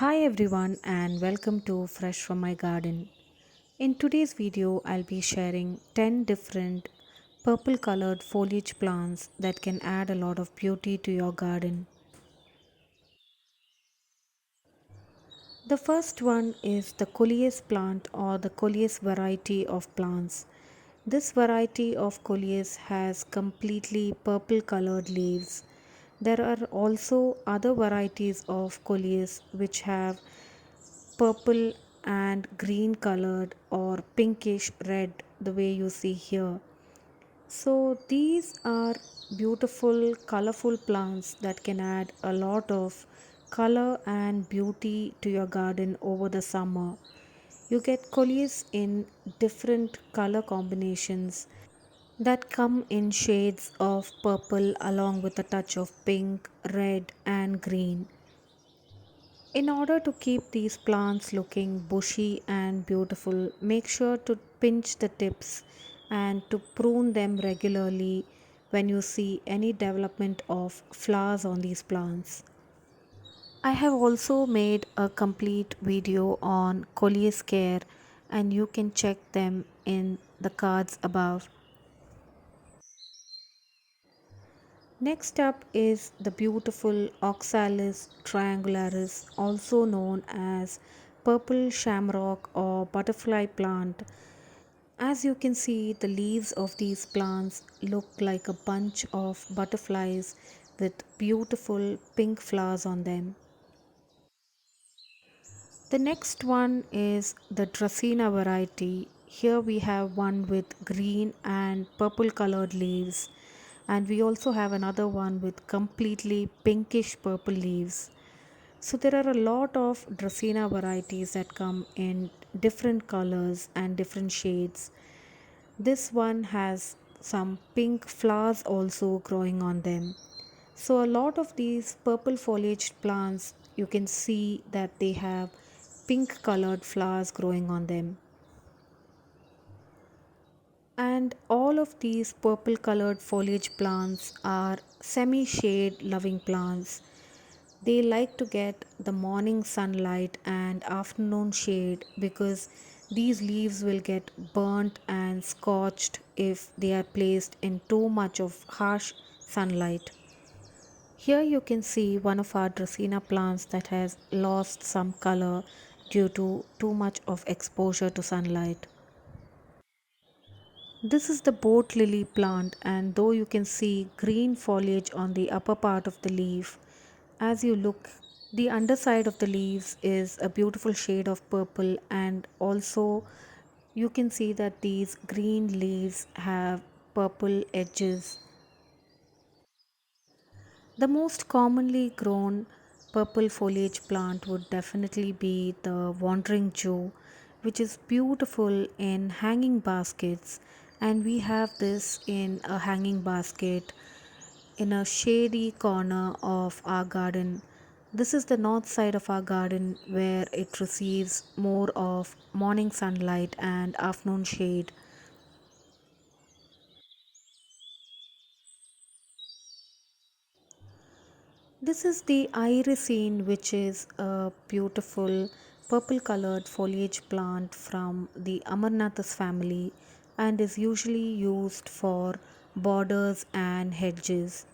Hi everyone and welcome to Fresh from my garden. In today's video I'll be sharing 10 different purple colored foliage plants that can add a lot of beauty to your garden. The first one is the Coleus plant or the Coleus variety of plants. This variety of Coleus has completely purple colored leaves. There are also other varieties of Coleus which have purple and green colored or pinkish red the way you see here. So these are beautiful colorful plants that can add a lot of color and beauty to your garden over the summer. You get coleus in different color combinations that come in shades of purple along with a touch of pink, red and green. In order to keep these plants looking bushy and beautiful, make sure to pinch the tips and to prune them regularly when you see any development of flowers on these plants. I have also made a complete video on Coleus care and you can check them in the cards above. Next up is the beautiful Oxalis Triangularis, also known as purple shamrock or butterfly plant. As you can see, the leaves of these plants look like a bunch of butterflies with beautiful pink flowers on them. The next one is the Dracaena variety. Here we have one with green and purple colored leaves, and we also have another one with completely pinkish purple leaves. So there are a lot of Dracaena varieties that come in different colors and different shades. This one has some pink flowers also growing on them. So, a lot of these purple foliaged plants, you can see that they have pink colored flowers growing on them. And all of these purple colored foliage plants are semi shade loving plants. They like to get the morning sunlight and afternoon shade because these leaves will get burnt and scorched if they are placed in too much of harsh sunlight. Here you can see one of our Dracaena plants that has lost some color due to too much of exposure to sunlight. This is the boat lily plant, and though you can see green foliage on the upper part of the leaf, as you look, the underside of the leaves is a beautiful shade of purple, and also you can see that these green leaves have purple edges. The most commonly grown purple foliage plant would definitely be the wandering Jew, which is beautiful in hanging baskets. And we have this in a hanging basket in a shady corner of our garden. This is the north side of our garden where it receives more of morning sunlight and afternoon shade. This is the irisine, which is a beautiful purple colored foliage plant from the Amarnathas family and is usually used for borders and hedges.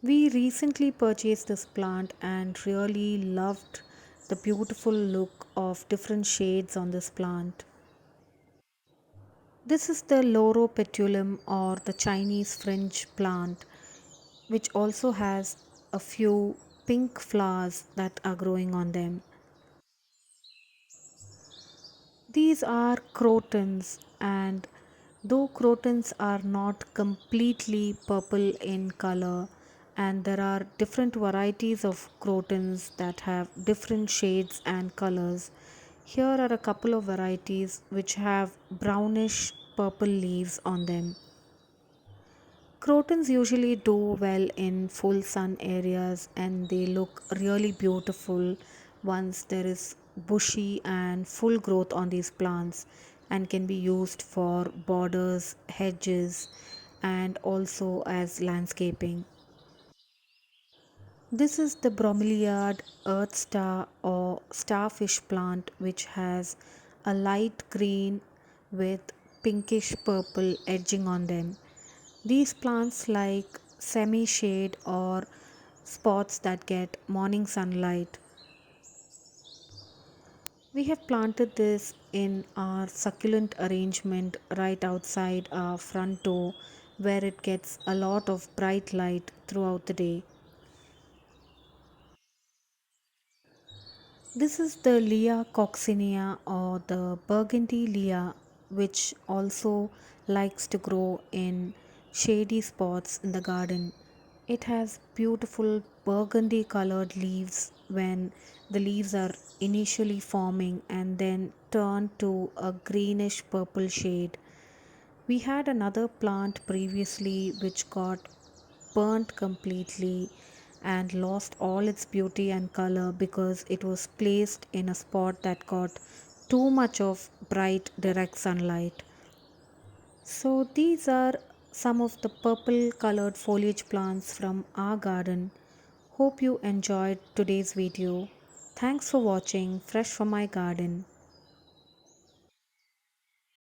We recently purchased this plant and really loved the beautiful look of different shades on this plant. This is the Loropetalum or the Chinese fringe plant, which also has a few pink flowers that are growing on them. These are crotons, and though crotons are not completely purple in color, and there are different varieties of crotons that have different shades and colors. Here are a couple of varieties which have brownish purple leaves on them. Crotons usually do well in full sun areas and they look really beautiful once there is bushy and full growth on these plants and can be used for borders, hedges, and also as landscaping. This is the bromeliad earth star or starfish plant, which has a light green with pinkish purple edging on them. These plants like semi shade or spots that get morning sunlight. We have planted this in our succulent arrangement right outside our front door where it gets a lot of bright light throughout the day. This is the Lia Coccinia or the burgundy Lia, which also likes to grow in shady spots in the garden. It has beautiful burgundy colored leaves when the leaves are initially forming and then turn to a greenish purple shade. We had another plant previously which got burnt completely and lost all its beauty and color because it was placed in a spot that got too much of bright direct sunlight. So, these are some of the purple colored foliage plants from our garden. Hope you enjoyed today's video. Thanks for watching Fresh from my garden.